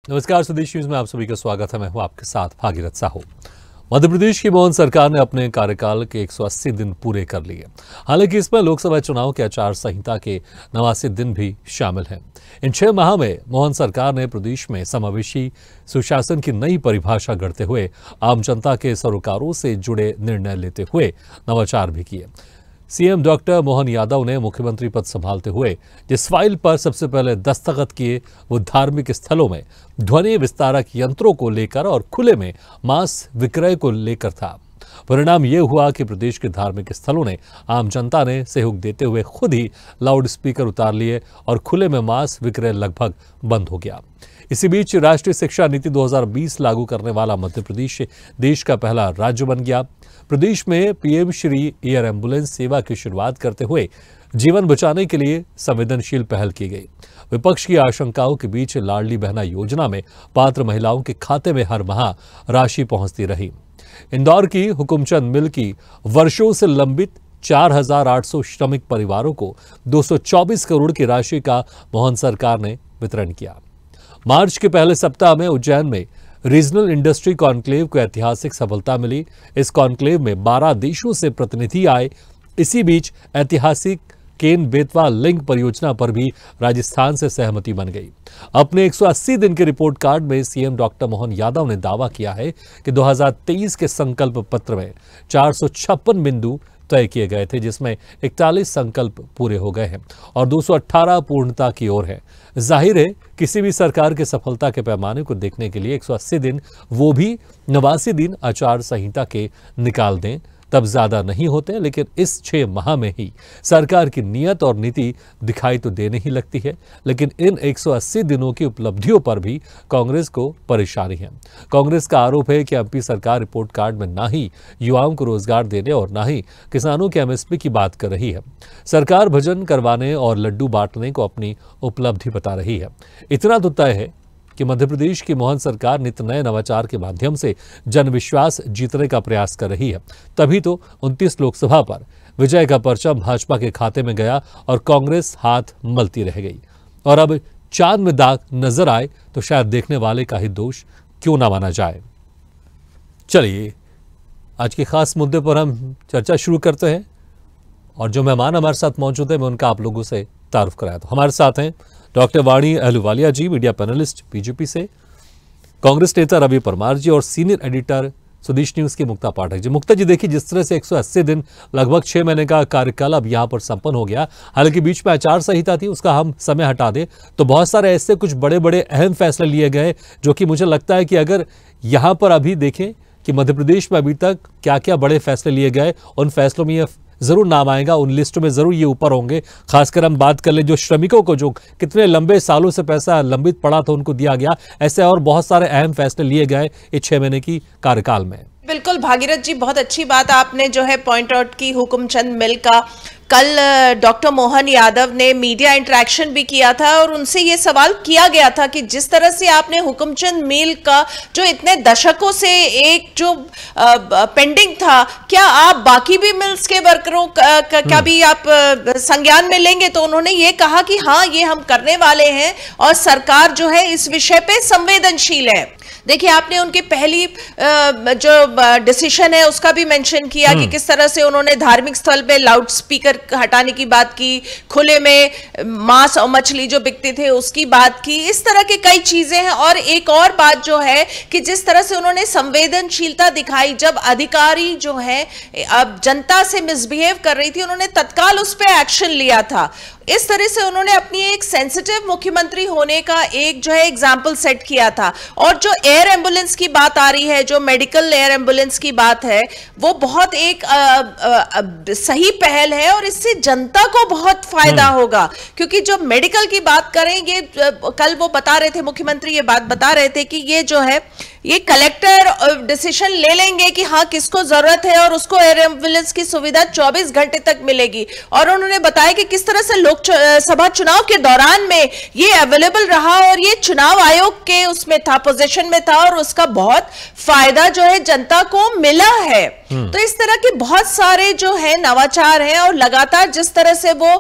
नमस्कार, स्वदेश न्यूज में आप सभी का स्वागत है। मैं हूं आपके साथ भागीरथ साहू। मध्य प्रदेश की मोहन सरकार ने अपने कार्यकाल के 180 दिन पूरे कर लिए। हालांकि इसमें लोकसभा चुनाव के आचार संहिता के 89 दिन भी शामिल हैं। इन 6 माह में मोहन सरकार ने प्रदेश में समावेशी सुशासन की नई परिभाषा गढ़ते हुए आम जनता के सरोकारों से जुड़े निर्णय लेते हुए नवाचार भी किए। सीएम डॉक्टर मोहन यादव ने मुख्यमंत्री पद संभालते हुए जिस फाइल पर सबसे पहले दस्तखत किए वो धार्मिक स्थलों में ध्वनि विस्तारक यंत्रों को लेकर और खुले में मांस विक्रय को लेकर था। परिणाम ये हुआ कि प्रदेश के धार्मिक स्थलों ने आम जनता ने सहयोग देते हुए खुद ही लाउड स्पीकर उतार लिए और खुले में मांस विक्रय लगभग बंद हो गया। इसी बीच राष्ट्रीय शिक्षा नीति 2020 लागू करने वाला मध्य प्रदेश देश का पहला राज्य बन गया। प्रदेश में पीएम श्री एयर एम्बुलेंस सेवा की शुरुआत करते हुए जीवन बचाने के लिए संवेदनशील पहल की गई। विपक्ष की आशंकाओं के बीच लाडली बहना योजना में पात्र महिलाओं के खाते में हर माह राशि पहुंचती रही। इंदौर की हुकुमचंद मिल की वर्षों से लंबित 4,800 श्रमिक परिवारों को 224 करोड़ की राशि का मोहन सरकार ने वितरण किया। मार्च के पहले सप्ताह में उज्जैन में रीजनल इंडस्ट्री कॉन्क्लेव को ऐतिहासिक सफलता मिली। इस कॉन्क्लेव में 12 देशों से प्रतिनिधि आए। इसी बीच ऐतिहासिक केन बेतवा लिंक परियोजना पर भी राजस्थान से सहमति बन गई। अपने 180 दिन के रिपोर्ट कार्ड में सीएम डॉक्टर मोहन यादव ने दावा किया है कि 2023 के संकल्प पत्र में 456 बिंदु तय किए गए थे, जिसमें 41 संकल्प पूरे हो गए हैं और 218 पूर्णता की ओर है। जाहिर है किसी भी सरकार के सफलता के पैमाने को देखने के लिए 180 दिन, वो भी 89 दिन आचार संहिता के निकाल दें तब ज्यादा नहीं होते, लेकिन इस 6 माह में ही सरकार की नीयत और नीति दिखाई तो देने ही लगती है। लेकिन इन 180 दिनों की उपलब्धियों पर भी कांग्रेस को परेशानी है। कांग्रेस का आरोप है कि एमपी सरकार रिपोर्ट कार्ड में ना ही युवाओं को रोजगार देने और ना ही किसानों के एमएसपी की बात कर रही है। सरकार भजन करवाने और लड्डू बांटने को अपनी उपलब्धि बता रही है। इतना तो तय है कि मध्य प्रदेश की मोहन सरकार नित नए नवाचार के माध्यम से जनविश्वास जीतने का प्रयास कर रही है। तभी तो 29 लोकसभा पर विजय का परचम भाजपा के खाते में गया और कांग्रेस हाथ मलती रह गई। और अब चांद में दाग नजर आए तो शायद देखने वाले का ही दोष क्यों ना माना जाए। चलिए आज के खास मुद्दे पर हम चर्चा शुरू करते हैं और जो मेहमान हमारे साथ मौजूद है मैं उनका आप लोगों से तारुफ कराया। तो हमारे साथ हैं डॉक्टर वाणी अहलूवालिया जी, मीडिया पैनलिस्ट बीजेपी से, कांग्रेस नेता रवि परमार जी और सीनियर एडिटर स्वदेश न्यूज के मुक्ता पाठक जी। मुक्ता जी, देखिए जिस तरह से 180 दिन लगभग 6 महीने का कार्यकाल अब यहाँ पर संपन्न हो गया। हालांकि बीच में आचार संहिता थी, उसका हम समय हटा दें तो बहुत सारे ऐसे कुछ बड़े बड़े अहम फैसले लिए गए जो कि मुझे लगता है कि अगर यहाँ पर अभी देखें कि मध्य प्रदेश में अभी तक क्या क्या बड़े फैसले लिए गए, उन फैसलों में जरूर नाम आएगा, उन लिस्टों में जरूर ये ऊपर होंगे। खासकर हम बात कर ले जो श्रमिकों को जो कितने लंबे सालों से पैसा लंबित पड़ा था उनको दिया गया, ऐसे और बहुत सारे अहम फैसले लिए गए इस 6 महीने की कार्यकाल में। बिल्कुल भागीरथ जी, बहुत अच्छी बात आपने जो है पॉइंट आउट की हुकुमचंद मिल का। कल डॉक्टर मोहन यादव ने मीडिया इंटरेक्शन भी किया था और उनसे ये सवाल किया गया था कि जिस तरह से आपने हुकुमचंद मिल का जो इतने दशकों से एक जो पेंडिंग था, क्या आप बाकी भी मिल्स के वर्करों का भी आप संज्ञान में लेंगे? तो उन्होंने ये कहा कि हाँ, ये हम करने वाले हैं और सरकार जो है इस विषय पे संवेदनशील है। देखिए, आपने उनकी पहली जो डिसीजन है उसका भी मेंशन किया कि किस तरह से उन्होंने धार्मिक स्थल पे लाउड स्पीकर हटाने की बात की, खुले में मांस और मछली जो बिकते थे उसकी बात की। इस तरह के कई चीजें हैं। और एक और बात जो है कि जिस तरह से उन्होंने संवेदनशीलता दिखाई, जब अधिकारी जो है अब जनता से मिसबिहेव कर रही थी, उन्होंने तत्काल उस पर एक्शन लिया था। इस तरह से उन्होंने अपनी एक सेंसिटिव मुख्यमंत्री होने का एक जो है एग्जाम्पल सेट किया था। और जो एयर एम्बुलेंस की बात आ रही है, जो मेडिकल एयर एम्बुलेंस की बात है, वो बहुत एक सही पहल है और इससे जनता को बहुत फायदा होगा। क्योंकि जो मेडिकल की बात करेंगे, कल वो बता रहे थे, मुख्यमंत्री ये बात बता रहे थे कि ये जो है ये कलेक्टर डिसीजन ले लेंगे कि हाँ किसको जरूरत है और उसको एयर एम्बुलेंस की सुविधा 24 घंटे तक मिलेगी। और उन्होंने बताया कि किस तरह से लोग लोकसभा चुनाव के दौरान में ये अवेलेबल रहा और ये चुनाव आयोग के उसमें था, पोजीशन में था, और उसका बहुत फायदा जो है जनता को मिला है। तो इस तरह के बहुत सारे जो है नवाचार हैं, और लगातार जिस तरह से वो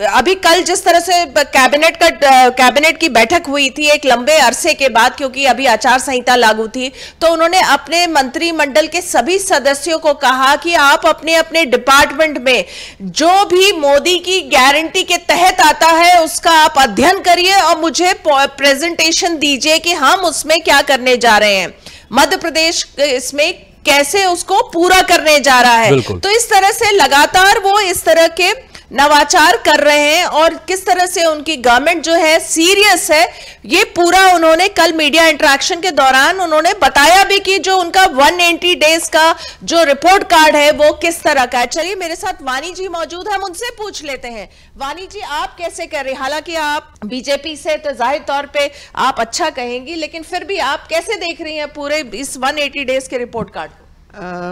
अभी कल जिस तरह से कैबिनेट की बैठक हुई थी एक लंबे अरसे के बाद, क्योंकि अभी आचार संहिता लागू थी, तो उन्होंने अपने मंत्रिमंडल के सभी सदस्यों को कहा कि आप अपने अपने डिपार्टमेंट में जो भी मोदी की गारंटी के तहत आता है उसका आप अध्ययन करिए और मुझे प्रेजेंटेशन दीजिए कि हम उसमें क्या करने जा रहे हैं, मध्य प्रदेश इसमें कैसे उसको पूरा करने जा रहा है। तो इस तरह से लगातार वो इस तरह के नवाचार कर रहे हैं और किस तरह से उनकी गवर्नमेंट जो है सीरियस है, ये पूरा उन्होंने कल मीडिया इंटरेक्शन के दौरान उन्होंने बताया भी कि जो उनका 180 डेज का जो रिपोर्ट कार्ड है वो किस तरह का है। चलिए मेरे साथ वानी जी मौजूद है, हम उनसे पूछ लेते हैं। वानी जी, आप कैसे कर रहे हैं? हालांकि आप बीजेपी से तो जाहिर तौर पे आप अच्छा कहेंगी, लेकिन फिर भी आप कैसे देख रही हैं पूरे इस 180 डेज के रिपोर्ट कार्ड को?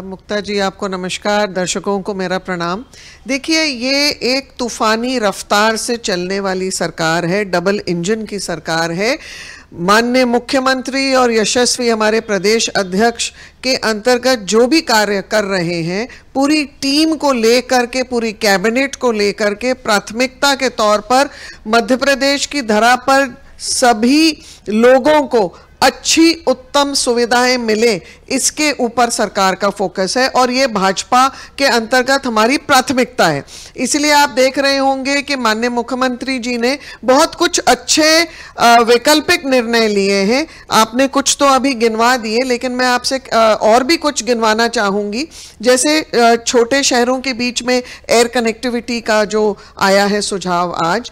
मुक्ता जी आपको नमस्कार, दर्शकों को मेरा प्रणाम। देखिए, ये एक तूफानी रफ्तार से चलने वाली सरकार है, डबल इंजन की सरकार है। माननीय मुख्यमंत्री और यशस्वी हमारे प्रदेश अध्यक्ष के अंतर्गत जो भी कार्य कर रहे हैं, पूरी टीम को लेकर के, पूरी कैबिनेट को लेकर के प्राथमिकता के तौर पर मध्य प्रदेश की धरा पर सभी लोगों को अच्छी उत्तम सुविधाएं मिले, इसके ऊपर सरकार का फोकस है और ये भाजपा के अंतर्गत हमारी प्राथमिकता है। इसलिए आप देख रहे होंगे कि माननीय मुख्यमंत्री जी ने बहुत कुछ अच्छे वैकल्पिक निर्णय लिए हैं। आपने कुछ तो अभी गिनवा दिए, लेकिन मैं आपसे और भी कुछ गिनवाना चाहूँगी। जैसे छोटे शहरों के बीच में एयर कनेक्टिविटी का जो आया है सुझाव आज,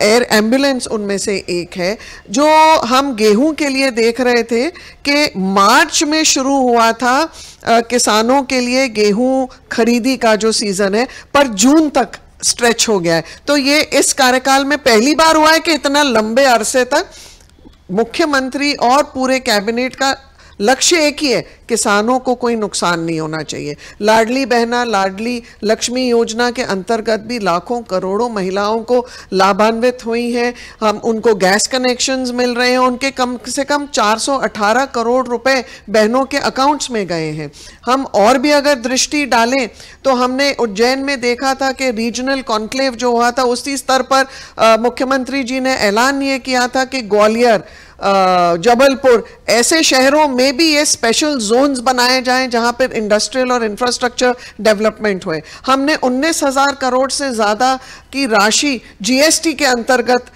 एयर एम्बुलेंस उनमें से एक है। जो हम गेहूं के लिए देख रहे थे कि मार्च में शुरू हुआ था किसानों के लिए गेहूं खरीदी का जो सीजन है, पर जून तक स्ट्रेच हो गया है। तो ये इस कार्यकाल में पहली बार हुआ है कि इतना लंबे अरसे तक मुख्यमंत्री और पूरे कैबिनेट का लक्ष्य एक ही है, किसानों को कोई नुकसान नहीं होना चाहिए। लाडली बहना, लाडली लक्ष्मी योजना के अंतर्गत भी लाखों करोड़ों महिलाओं को लाभान्वित हुई हैं। हम उनको गैस कनेक्शंस मिल रहे हैं, उनके कम से कम 418 करोड़ रुपए बहनों के अकाउंट्स में गए हैं। हम और भी अगर दृष्टि डालें तो हमने उज्जैन में देखा था कि रीजनल कॉन्क्लेव जो हुआ था, उसी स्तर पर मुख्यमंत्री जी ने ऐलान ये किया था कि ग्वालियर, जबलपुर ऐसे शहरों में भी ये स्पेशल जोन्स बनाए जाएं जहां पर इंडस्ट्रियल और इंफ्रास्ट्रक्चर डेवलपमेंट हुए। हमने 19,000 करोड़ से ज़्यादा की राशि जीएसटी के अंतर्गत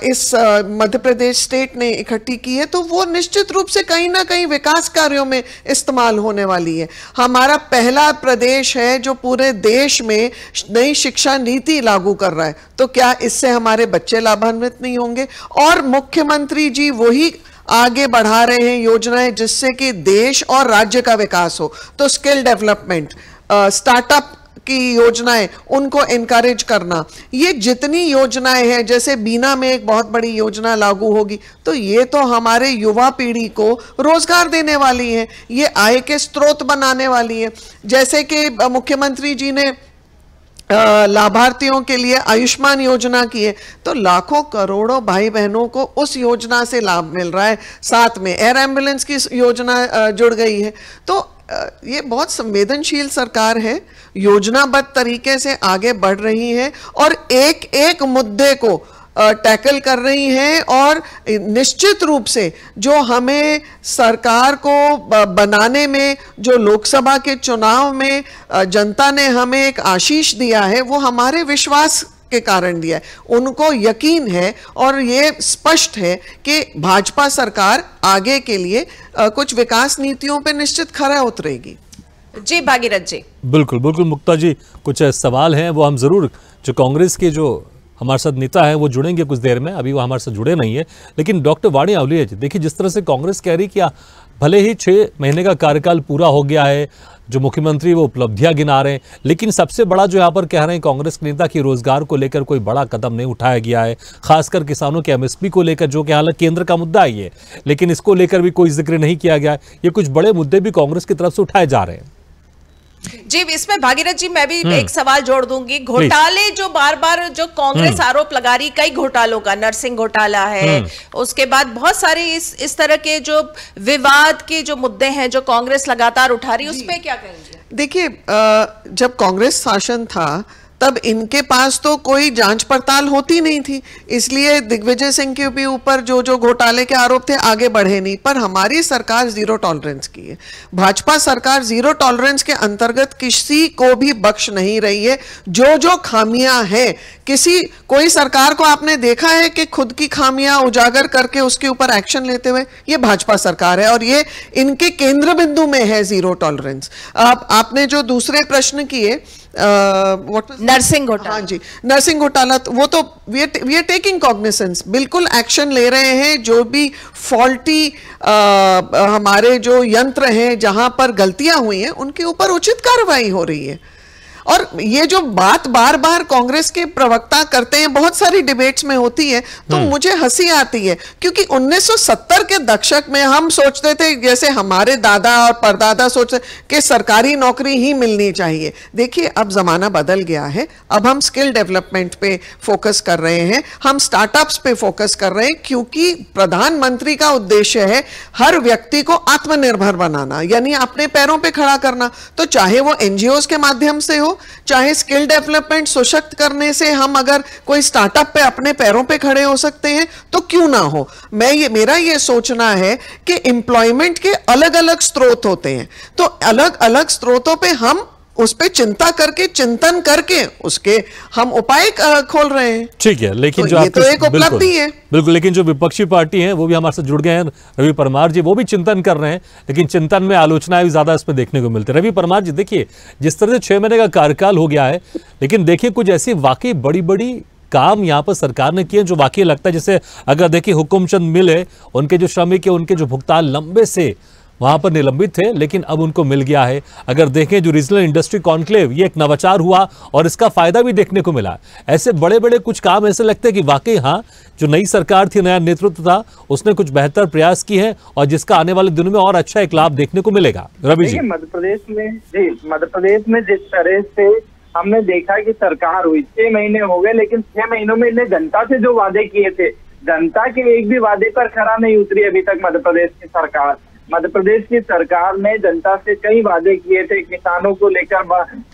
इस मध्य प्रदेश स्टेट ने इकट्ठी की है, तो वो निश्चित रूप से कहीं ना कहीं विकास कार्यों में इस्तेमाल होने वाली है। हमारा पहला प्रदेश है जो पूरे देश में नई शिक्षा नीति लागू कर रहा है, तो क्या इससे हमारे बच्चे लाभान्वित नहीं होंगे? और मुख्यमंत्री जी वही आगे बढ़ा रहे हैं योजनाएं जिससे कि देश और राज्य का विकास हो। तो स्किल डेवलपमेंट, स्टार्टअप की योजनाएं, उनको एनकरेज करना, ये जितनी योजनाएं हैं, जैसे बीना में एक बहुत बड़ी योजना लागू होगी, तो ये तो हमारे युवा पीढ़ी को रोजगार देने वाली है, ये आय के स्रोत बनाने वाली है। जैसे कि मुख्यमंत्री जी ने लाभार्थियों के लिए आयुष्मान योजना की है, तो लाखों करोड़ों भाई बहनों को उस योजना से लाभ मिल रहा है। साथ में एयर एम्बुलेंस की योजना जुड़ गई है। तो ये बहुत संवेदनशील सरकार है, योजनाबद्ध तरीके से आगे बढ़ रही है और एक एक मुद्दे को टैकल कर रही हैं। और निश्चित रूप से जो हमें सरकार को बनाने में, जो लोकसभा के चुनाव में जनता ने हमें एक आशीष दिया है, वो हमारे विश्वास के कारण दिया है। उनको यकीन है और ये स्पष्ट है कि भाजपा सरकार आगे के लिए कुछ विकास नीतियों पे निश्चित खरा उतरेगी। जी भागीरथ जी। बिल्कुल बिल्कुल मुक्ता जी, कुछ सवाल हैं वो हम जरूर, जो कांग्रेस के जो हमारे साथ नेता है वो जुड़ेंगे कुछ देर में, अभी वो हमारे साथ जुड़े नहीं है। लेकिन डॉक्टर वाणी अवलिया जी, देखिए जिस तरह से कांग्रेस कह रही कि भले ही 6 महीने का कार्यकाल पूरा हो गया है, जो मुख्यमंत्री वो उपलब्धियां गिना रहे हैं, लेकिन सबसे बड़ा जो यहाँ पर कह रहे हैं कांग्रेस के नेता कि रोजगार को लेकर कोई बड़ा कदम नहीं उठाया गया है, खासकर किसानों के एमएसपी को लेकर, जो कि हालांकि केंद्र का मुद्दा ही है, लेकिन इसको लेकर भी कोई जिक्र नहीं किया गया है। ये कुछ बड़े मुद्दे भी कांग्रेस की तरफ से उठाए जा रहे हैं। जी, इसमें भागीरथ जी मैं भी एक सवाल जोड़ दूंगी। घोटाले जो बार बार जो कांग्रेस आरोप लगा रही, कई घोटालों का, नर्सिंग घोटाला है, उसके बाद बहुत सारे इस तरह के जो विवाद के जो मुद्दे हैं जो कांग्रेस लगातार उठा रही, उस पे क्या कहेंगे? देखिए, जब कांग्रेस शासन था तब इनके पास तो कोई जांच पड़ताल होती नहीं थी, इसलिए दिग्विजय सिंह के भी ऊपर जो जो घोटाले के आरोप थे आगे बढ़े नहीं। पर हमारी सरकार जीरो टॉलरेंस की है। भाजपा सरकार जीरो टॉलरेंस के अंतर्गत किसी को भी बख्श नहीं रही है। जो जो खामियां हैं, कोई सरकार को आपने देखा है कि खुद की खामियां उजागर करके उसके ऊपर एक्शन लेते हुए? ये भाजपा सरकार है और ये इनके केंद्र बिंदु में है जीरो टॉलरेंस। आपने जो दूसरे प्रश्न किए, नर्सिंग घोटाला, हाँ जी, नर्सिंग घोटाला, वो तो वी आर टेकिंग कॉग्निसेंस, बिल्कुल एक्शन ले रहे हैं। जो भी फॉल्टी हमारे जो यंत्र हैं, जहां पर गलतियां हुई हैं, उनके ऊपर उचित कार्रवाई हो रही है। और ये जो बात बार बार कांग्रेस के प्रवक्ता करते हैं, बहुत सारी डिबेट्स में होती है, तो मुझे हंसी आती है, क्योंकि 1970 के दशक में हम सोचते थे, जैसे हमारे दादा और परदादा सोचते कि सरकारी नौकरी ही मिलनी चाहिए। देखिए, अब जमाना बदल गया है। अब हम स्किल डेवलपमेंट पे फोकस कर रहे हैं, हम स्टार्टअप्स पे फोकस कर रहे हैं, क्योंकि प्रधानमंत्री का उद्देश्य है हर व्यक्ति को आत्मनिर्भर बनाना, यानी अपने पैरों पे खड़ा करना। तो चाहे वो एनजीओ के माध्यम से हो, चाहे स्किल डेवलपमेंट सशक्त करने से हम अगर कोई स्टार्टअप पे अपने पैरों पे खड़े हो सकते हैं तो क्यों ना हो। मेरा ये सोचना है कि एम्प्लॉयमेंट के अलग अलग स्रोत होते हैं, तो अलग अलग स्रोतों पे हम उस पे चिंतन करके उसके हम उपाय खोल रहे हैं। ठीक है, लेकिन तो जो ये तो एक उपलब्धि है। बिल्कुल, लेकिन जो विपक्षी पार्टी हैं वो भी हमारे साथ जुड़ गए हैं। रवि परमार जी, वो भी चिंतन कर रहे हैं, लेकिन चिंतन में आलोचनाएं भी ज्यादा इसमें देखने को मिलती है। रवि परमार जी, देखिए, जिस तरह से 6 महीने का कार्यकाल हो गया है, लेकिन देखिए कुछ ऐसी वाकई बड़ी बड़ी काम यहाँ पर सरकार ने किए जो वाकई लगता है, जैसे अगर देखिए हुकुमचंद मिल है, उनके जो श्रमिक है, उनके जो भुगतान लंबे से वहां पर निलंबित थे, लेकिन अब उनको मिल गया है। अगर देखें जो रीजनल इंडस्ट्री कॉन्क्लेव, ये एक नवाचार हुआ और इसका फायदा भी देखने को मिला। ऐसे बड़े बड़े कुछ काम ऐसे लगते हैं कि वाकई हाँ, जो नई सरकार थी, नया नेतृत्व था, उसने कुछ बेहतर प्रयास किए हैं और जिसका आने वाले दिनों में और अच्छा एक लाभ देखने को मिलेगा। रवि जी, मध्य प्रदेश में जिस तरह से हमने देखा कि सरकार हुई, 6 महीने हो गए, लेकिन 6 महीनों में इन्हें जनता से जो वादे किए थे, जनता के एक भी वादे पर खरा नहीं उतरी अभी तक मध्य प्रदेश की सरकार। मध्य प्रदेश की सरकार ने जनता से कई वादे किए थे, किसानों को लेकर,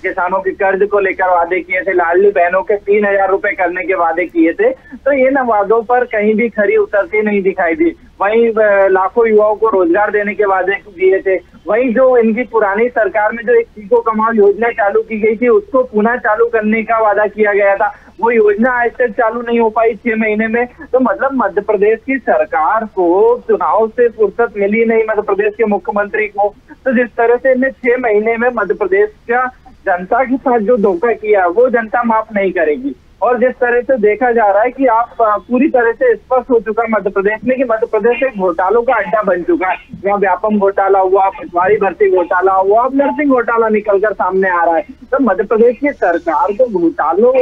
किसानों के कर्ज को लेकर वादे किए थे, लाडली बहनों के 3000 रुपए करने के वादे किए थे। तो इन वादों पर कहीं भी खरी उतरती नहीं दिखाई दी। वहीं लाखों युवाओं को रोजगार देने के वादे दिए थे। वहीं जो इनकी पुरानी सरकार में जो एक सीखो कमाओ योजना चालू की गई थी, उसको पुनः चालू करने का वादा किया गया था, वो योजना आज तक चालू नहीं हो पाई 6 महीने में। तो मतलब मध्य प्रदेश की सरकार को चुनाव से फुर्सत मिली नहीं, मध्य प्रदेश के मुख्यमंत्री को। तो जिस तरह से इन्हें 6 महीने में मध्य प्रदेश का जनता के साथ जो धोखा किया, वो जनता माफ नहीं करेगी। और जिस तरह से देखा जा रहा है कि आप पूरी तरह से स्पष्ट हो चुका है मध्य प्रदेश में कि मध्य प्रदेश एक घोटालों का अड्डा बन चुका है। यहाँ व्यापम घोटाला हुआ, पटवारी भर्ती घोटाला हुआ, अब नर्सिंग घोटाला निकलकर सामने आ रहा है। तो मध्य प्रदेश की सरकार को घोटालों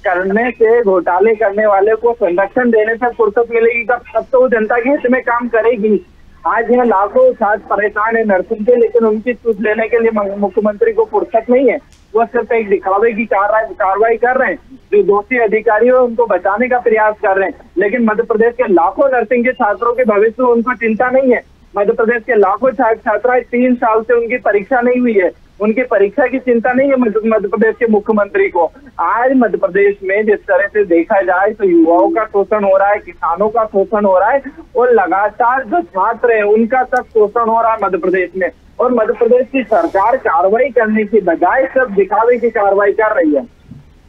करने से, घोटाले करने वाले को संरक्षण देने से फुर्सत मिलेगी तब तो वो जनता के हित में काम करेगी। आज यहाँ लाखों छात्र परेशान है नर्सिंग के, लेकिन उनकी सूझ लेने के लिए मुख्यमंत्री को फुर्सत नहीं है। वो सिर्फ एक दिखावे की कार्रवाई कर रहे हैं। जो दोषी अधिकारी है उनको बचाने का प्रयास कर रहे हैं, लेकिन मध्य प्रदेश के लाखों नर्सिंग के छात्रों के भविष्य उनको चिंता नहीं है। मध्य प्रदेश के लाखों छात्राएं 3 साल से उनकी परीक्षा नहीं हुई है, उनकी परीक्षा की चिंता नहीं है मध्य प्रदेश के मुख्यमंत्री को। आज मध्य प्रदेश में जिस तरह से देखा जाए तो युवाओं का शोषण हो रहा है, किसानों का शोषण हो रहा है, और लगातार जो छात्र है उनका तक शोषण हो रहा है मध्य प्रदेश में। और मध्य प्रदेश की सरकार कार्रवाई करने की बजाय सब दिखावे की कार्रवाई कर रही है।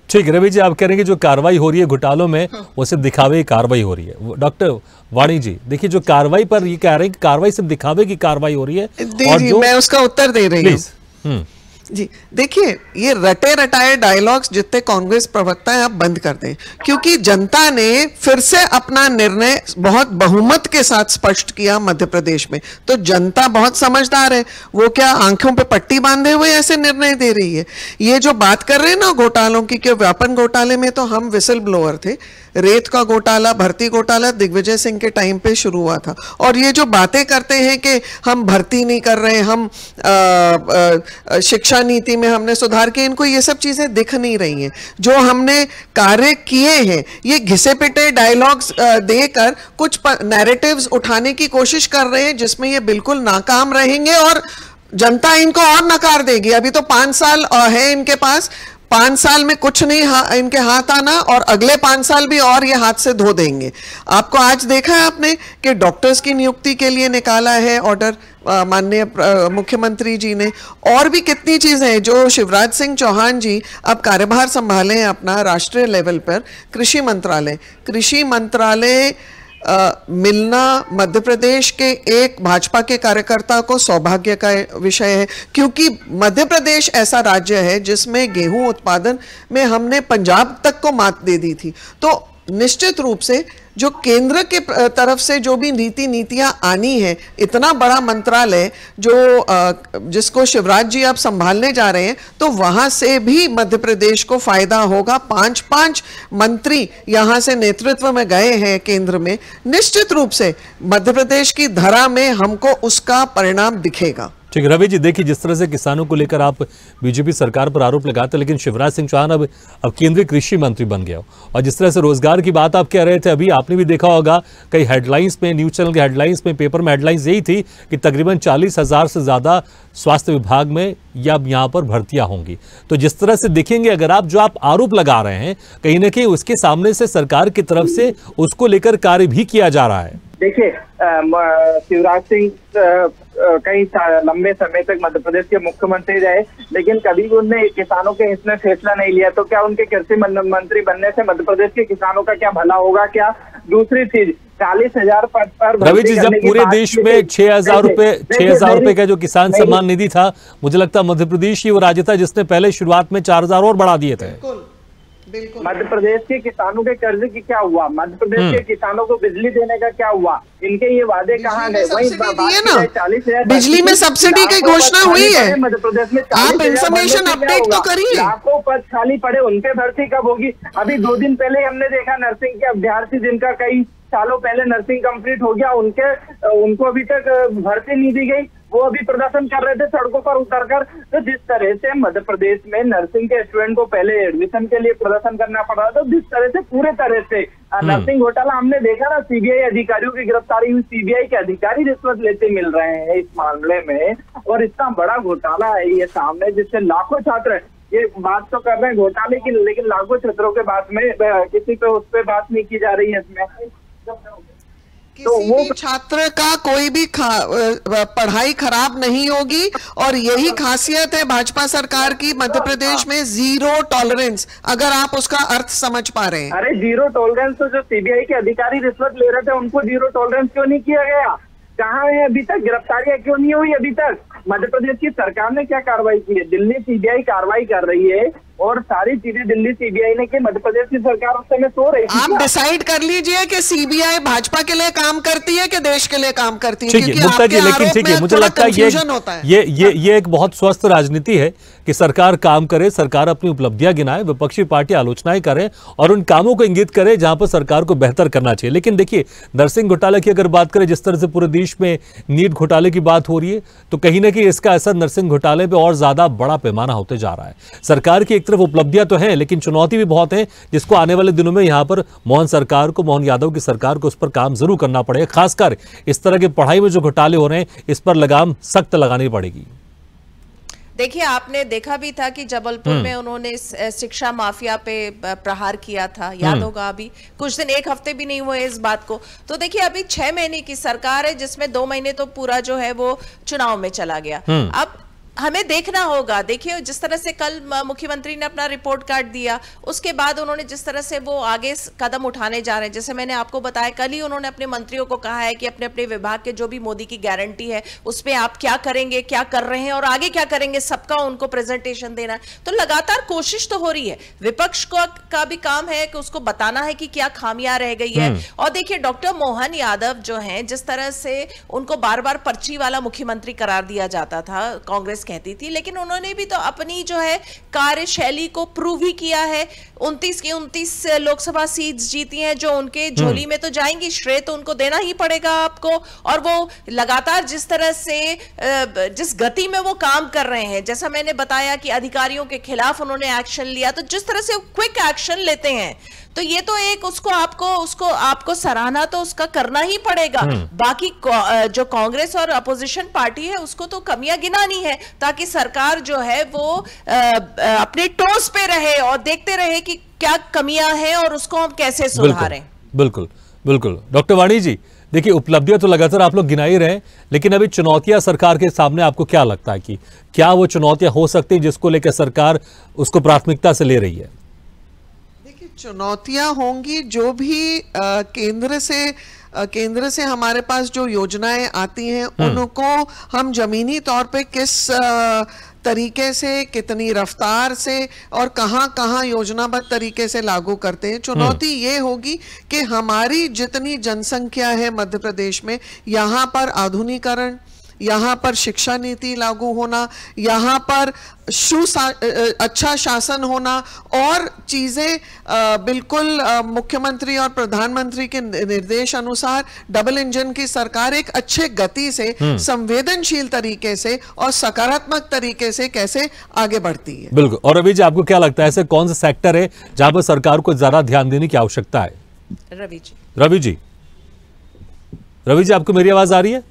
ठीक है रवि जी, आप कह रहे हैं कि जो कार्रवाई हो रही है घोटालों में, वो सिर्फ दिखावे की कार्रवाई हो रही है। डॉक्टर वाणी जी, देखिए, जो कार्रवाई पर ये कह रहे हैं कि कार्रवाई सिर्फ दिखावे की कार्रवाई हो रही है, और जो मैं उसका उत्तर दे रही हूँ जी। देखिए, ये रटे रटाए डायलॉग्स जितने कांग्रेस प्रवक्ता हैं आप बंद कर दें, क्योंकि जनता ने फिर से अपना निर्णय बहुत बहुमत के साथ स्पष्ट किया मध्य प्रदेश में। तो जनता बहुत समझदार है, वो क्या आंखों पे पट्टी बांधे हुए ऐसे निर्णय दे रही है। ये जो बात कर रहे हैं ना घोटालों की, कि व्यापम घोटाले में तो हम विसल ब्लोअर थे, रेत का घोटाला, भर्ती घोटाला दिग्विजय सिंह के टाइम पे शुरू हुआ था। और ये जो बातें करते हैं कि हम भर्ती नहीं कर रहे, हम शिक्षा शिक्षा नीति में हमने सुधार किए, इनको ये सब चीजें दिख नहीं रही हैं। जो हमने कार्य किए हैं ये घिसे पिटे डायलॉग्स देकर कुछ नैरेटिव्स उठाने की कोशिश कर रहे हैं, जिसमें ये बिल्कुल नाकाम रहेंगे और जनता इनको और नकार देगी। अभी तो 5 साल है इनके पास, 5 साल में कुछ नहीं इनके हाथ आना, और अगले 5 साल भी और ये हाथ से धो देंगे। आपको आज देखा है आपने कि डॉक्टर्स की नियुक्ति के लिए निकाला है ऑर्डर माननीय मुख्यमंत्री जी ने, और भी कितनी चीजें हैं जो शिवराज सिंह चौहान जी अब कार्यभार संभाले हैं अपना राष्ट्रीय लेवल पर। कृषि मंत्रालय मिलना मध्य प्रदेश के एक भाजपा के कार्यकर्ता को सौभाग्य का विषय है, क्योंकि मध्य प्रदेश ऐसा राज्य है जिसमें गेहूं उत्पादन में हमने पंजाब तक को मात दे दी थी। तो निश्चित रूप से जो केंद्र के तरफ से जो भी नीतियां आनी है, इतना बड़ा मंत्रालय जो जिसको शिवराज जी आप संभालने जा रहे हैं, तो वहां से भी मध्य प्रदेश को फायदा होगा। 5 मंत्री यहां से नेतृत्व में गए हैं केंद्र में, निश्चित रूप से मध्य प्रदेश की धरा में हमको उसका परिणाम दिखेगा। ठीक है रवि जी, देखिए जिस तरह से किसानों को लेकर आप बीजेपी सरकार पर आरोप लगाते, लेकिन शिवराज सिंह चौहान अब केंद्रीय कृषि मंत्री बन गया हो, और जिस तरह से रोजगार की बात आप कह रहे थे, अभी आपने भी देखा होगा कई हेडलाइंस में, न्यूज चैनल के हेडलाइंस में, पेपर में हेडलाइंस यही थी कि तकरीबन 40,000 से ज्यादा स्वास्थ्य विभाग में या यहाँ पर भर्तियां होंगी। तो जिस तरह से देखेंगे, अगर आप जो आप आरोप लगा रहे हैं, कहीं ना कहीं उसके सामने से सरकार की तरफ से उसको लेकर कार्य भी किया जा रहा है। देखिए शिवराज सिंह कई लंबे समय तक मध्य प्रदेश के मुख्यमंत्री रहे, लेकिन कभी भी उनने किसानों के हित में फैसला नहीं लिया। तो क्या उनके कृषि मंत्री बनने से मध्य प्रदेश के किसानों का क्या भला होगा? क्या दूसरी चीज 40,000 पद पर रवि जी, जब पूरे देश में 6,000 रुपए का जो किसान सम्मान निधि था, मुझे लगता है मध्य प्रदेश ही वो राज्य था जिसने पहले शुरुआत में 4,000 और बढ़ा दिए थे। मध्य प्रदेश के किसानों के कर्ज की क्या हुआ? मध्य प्रदेश के किसानों को बिजली देने का क्या हुआ? इनके ये वादे कहाँ गए? वही 40,000 बिजली में सब्सिडी की घोषणा हुई है। मध्य प्रदेश में आप इंफॉर्मेशन अपडेट तो करिए। लाखों पद खाली पड़े, उनपे भर्ती कब होगी? अभी 2 दिन पहले हमने देखा नर्सिंग के अभ्यर्थी जिनका कई सालों पहले नर्सिंग कंप्लीट हो गया, उनको अभी तक भर्ती नहीं दी गई। वो अभी प्रदर्शन कर रहे थे सड़कों पर उतरकर। तो जिस तरह से मध्य प्रदेश में नर्सिंग के स्टूडेंट को पहले एडमिशन के लिए प्रदर्शन करना पड़ रहा था, तो जिस तरह से पूरे तरह से नर्सिंग घोटाला हमने देखा ना, सीबीआई अधिकारियों की गिरफ्तारी हुई, सीबीआई के अधिकारी रिश्वत लेते मिल रहे हैं इस मामले में, और इतना बड़ा घोटाला है ये सामने, जिससे लाखों छात्र ये बात तो कर रहे हैं घोटाले की, लेकिन लाखों छात्रों के बात में किसी पे उस पर बात नहीं की जा रही है इसमें। किसी भी छात्र का कोई भी पढ़ाई खराब नहीं होगी, और यही खासियत है भाजपा सरकार की मध्य प्रदेश में, 0 टॉलरेंस, अगर आप उसका अर्थ समझ पा रहे हैं। अरे 0 टॉलरेंस, तो जो सीबीआई के अधिकारी रिश्वत ले रहे थे उनको 0 टॉलरेंस क्यों नहीं किया गया? कहाँ है अभी तक? गिरफ्तारियां क्यों नहीं हुई अभी तक? मध्य प्रदेश की सरकार ने क्या कार्रवाई की है? दिल्ली सीबीआई कार्रवाई कर रही है, और सारी चीजें दिल्ली सीबीआई ने की। मध्य प्रदेश की सरकार उस समय सो रही थी। आप डिसाइड कर लीजिए कि सीबीआई भाजपा के लिए काम करती है कि देश के लिए काम करती है। ठीक है मुक्ता जी, लेकिन ठीक है, मुझे लगता है ये एक बहुत स्वस्थ राजनीति है कि सरकार काम करे, सरकार अपनी उपलब्धियां गिनाए, विपक्षी पार्टी आलोचनाएं करें और उन कामों को इंगित करे जहां पर सरकार को बेहतर करना चाहिए। लेकिन देखिए, नर्सिंग घोटाले की अगर बात करें, जिस तरह से पूरे देश में नीट घोटाले की बात हो रही है, तो कहीं ना कहीं इसका असर नर्सिंग घोटाले पे और ज्यादा बड़ा पैमाना होते जा रहा है। सरकार की एक तरफ उपलब्धियां तो हैं, लेकिन चुनौती भी बहुत है, जिसको आने वाले दिनों में यहां पर मोहन यादव की सरकार को उस पर काम जरूर करना पड़ेगा। खासकर इस तरह के पढ़ाई में जो घोटाले हो रहे हैं, इस पर लगाम सख्त लगानी पड़ेगी। देखिए, आपने देखा भी था कि जबलपुर में उन्होंने शिक्षा माफिया पे प्रहार किया था, याद होगा। अभी कुछ दिन, 1 हफ्ते भी नहीं हुए इस बात को। तो देखिए, अभी 6 महीने की सरकार है, जिसमें 2 महीने तो पूरा जो है वो चुनाव में चला गया। अब हमें देखना होगा। देखिए, जिस तरह से कल मुख्यमंत्री ने अपना रिपोर्ट कार्ड दिया, उसके बाद उन्होंने जिस तरह से वो आगे कदम उठाने जा रहे हैं, जैसे मैंने आपको बताया, कल ही उन्होंने अपने मंत्रियों को कहा है कि अपने अपने विभाग के जो भी मोदी की गारंटी है उस पर आप क्या करेंगे, क्या कर रहे हैं और आगे क्या करेंगे, सबका उनको प्रेजेंटेशन देना है। तो लगातार कोशिश तो हो रही है। विपक्ष का भी काम है कि उसको बताना है कि क्या खामियां रह गई है। और देखिए, डॉक्टर मोहन यादव जो है, जिस तरह से उनको बार बार पर्ची वाला मुख्यमंत्री करार दिया जाता था कांग्रेस कांग्रेस कहती थी, लेकिन उन्होंने भी तो अपनी जो है कार्यशैली को प्रूव ही किया है। 29 की 29 लोकसभा सीट्स जीती हैं जो उनके झोली में तो जाएंगी, श्रेय तो उनको देना ही पड़ेगा आपको। और वो लगातार जिस तरह से जिस गति में वो काम कर रहे हैं, जैसा मैंने बताया कि अधिकारियों के खिलाफ उन्होंने एक्शन लिया, तो जिस तरह से क्विक एक्शन लेते हैं, तो ये तो एक उसको आपको सराहना तो उसका करना ही पड़ेगा। बाकी जो कांग्रेस और अपोजिशन पार्टी है उसको तो कमियां गिनानी है, ताकि सरकार जो है वो अपने टोस पे रहे और देखते रहे कि क्या कमियां हैं और उसको हम कैसे सुधारें। बिल्कुल बिल्कुल। डॉक्टर वाणी जी, देखिए उपलब्धियां तो लगातार आप लोग गिना ही रहे हैं, लेकिन अभी चुनौतियां सरकार के सामने आपको क्या लगता है कि क्या वो चुनौतियां हो सकती हैं जिसको लेकर सरकार उसको प्राथमिकता से ले रही है? देखिए, चुनौतियां होंगी, जो भी केंद्र से हमारे पास जो योजनाएं आती हैं उनको हम जमीनी तौर पे किस तरीके से, कितनी रफ्तार से और कहां योजनाबद्ध तरीके से लागू करते हैं। चुनौती ये होगी कि हमारी जितनी जनसंख्या है मध्य प्रदेश में, यहाँ पर आधुनिकीकरण, यहाँ पर शिक्षा नीति लागू होना, यहाँ पर अच्छा शासन होना और चीजें बिल्कुल मुख्यमंत्री और प्रधानमंत्री के निर्देश अनुसार डबल इंजन की सरकार एक अच्छे गति से, संवेदनशील तरीके से और सकारात्मक तरीके से कैसे आगे बढ़ती है। बिल्कुल। और रवि जी, आपको क्या लगता है ऐसे कौन सा सेक्टर है जहां पर सरकार को ज्यादा ध्यान देने की आवश्यकता है? रवि जी, आपको मेरी आवाज आ रही है?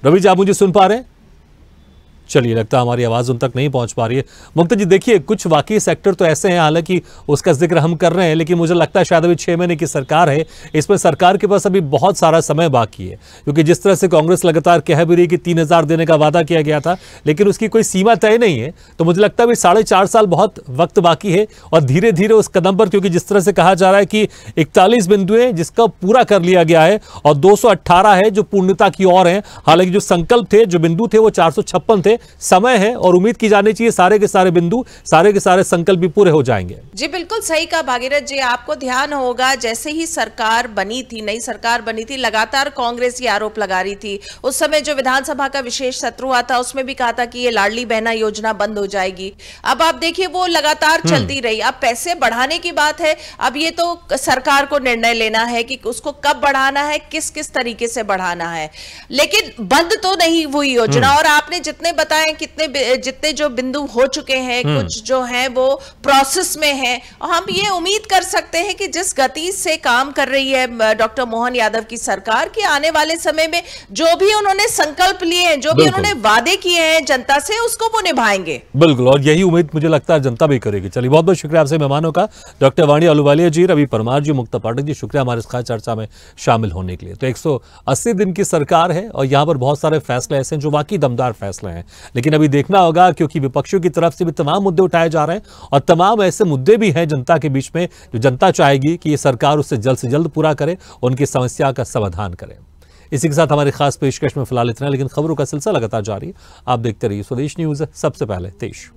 रवि जी, आप मुझे सुन पा रहे हैं? चलिए, लगता है हमारी आवाज उन तक नहीं पहुंच पा रही है। मुक्ता जी, देखिए कुछ वाकई सेक्टर तो ऐसे हैं, हालांकि उसका जिक्र हम कर रहे हैं, लेकिन मुझे लगता है शायद अभी 6 महीने की सरकार है, इसमें सरकार के पास अभी बहुत सारा समय बाकी है, क्योंकि जिस तरह से कांग्रेस लगातार कह भी रही कि 3000 देने का वादा किया गया था, लेकिन उसकी कोई सीमा तय नहीं है। तो मुझे लगता है अभी 4.5 साल बहुत वक्त बाकी है और धीरे धीरे उस कदम पर, क्योंकि जिस तरह से कहा जा रहा है कि 41 बिंदु है जिसका पूरा कर लिया गया है और 218 है जो पूर्णता की ओर है। हालांकि जो संकल्प थे, जो बिंदु थे, वो 456 थे। समय है और उम्मीद की जानी चाहिए सारे के सारे बिंदु, सारे के सारे संकल्प भी पूरे हो जाएंगे। जी बिल्कुल सही कहा भागीरथ जी। आपको ध्यान होगा जैसे ही सरकार बनी थी, नई सरकार बनी थी, लगातार कांग्रेस ये आरोप लगा रही थी। उस समय जो विधानसभा का विशेष सत्र हुआ था उसमें भी कहा था कि ये लाडली बहना योजना बंद हो जाएगी। अब आप देखिए वो लगातार चलती रही। अब पैसे बढ़ाने की बात है, अब ये तो सरकार को निर्णय लेना है कि उसको कब बढ़ाना है, किस किस तरीके से बढ़ाना है, लेकिन बंद तो नहीं हुई योजना। और आपने जितने बताए, जितने जो बिंदु हो चुके हैं, कुछ जो हैं वो प्रोसेस में हैं, और हम ये उम्मीद कर सकते हैं कि जिस गति से काम कर रही है डॉक्टर मोहन यादव की सरकार, कि आने वाले समय में जो भी उन्होंने संकल्प लिए हैं, जो भी उन्होंने वादे किए हैं जनता से, उसको वो निभाएंगे। बिल्कुल, और यही उम्मीद मुझे लगता है जनता भी करेगी। चलिए, बहुत बहुत शुक्रिया आपसे मेहमानों का, डॉक्टर वाणी अहलुवालिया जी, रवि परमार जी, मुक्ता पाठक जी, शुक्रिया हमारे इस खास चर्चा में शामिल होने के लिए। तो 180 दिन की सरकार है और यहाँ पर बहुत सारे फैसले ऐसे हैं जो वाकई दमदार फैसले हैं, लेकिन अभी देखना होगा, क्योंकि विपक्षियों की तरफ से भी तमाम मुद्दे उठाए जा रहे हैं और तमाम ऐसे मुद्दे भी हैं जनता के बीच में जो जनता चाहेगी कि ये सरकार उससे जल्द से जल्द पूरा करे, उनकी समस्या का समाधान करे। इसी के साथ हमारी खास पेशकश में फिलहाल इतना, लेकिन खबरों का सिलसिला लगातार जारी है। आप देखते रहिए स्वदेश न्यूज, सबसे पहले देश।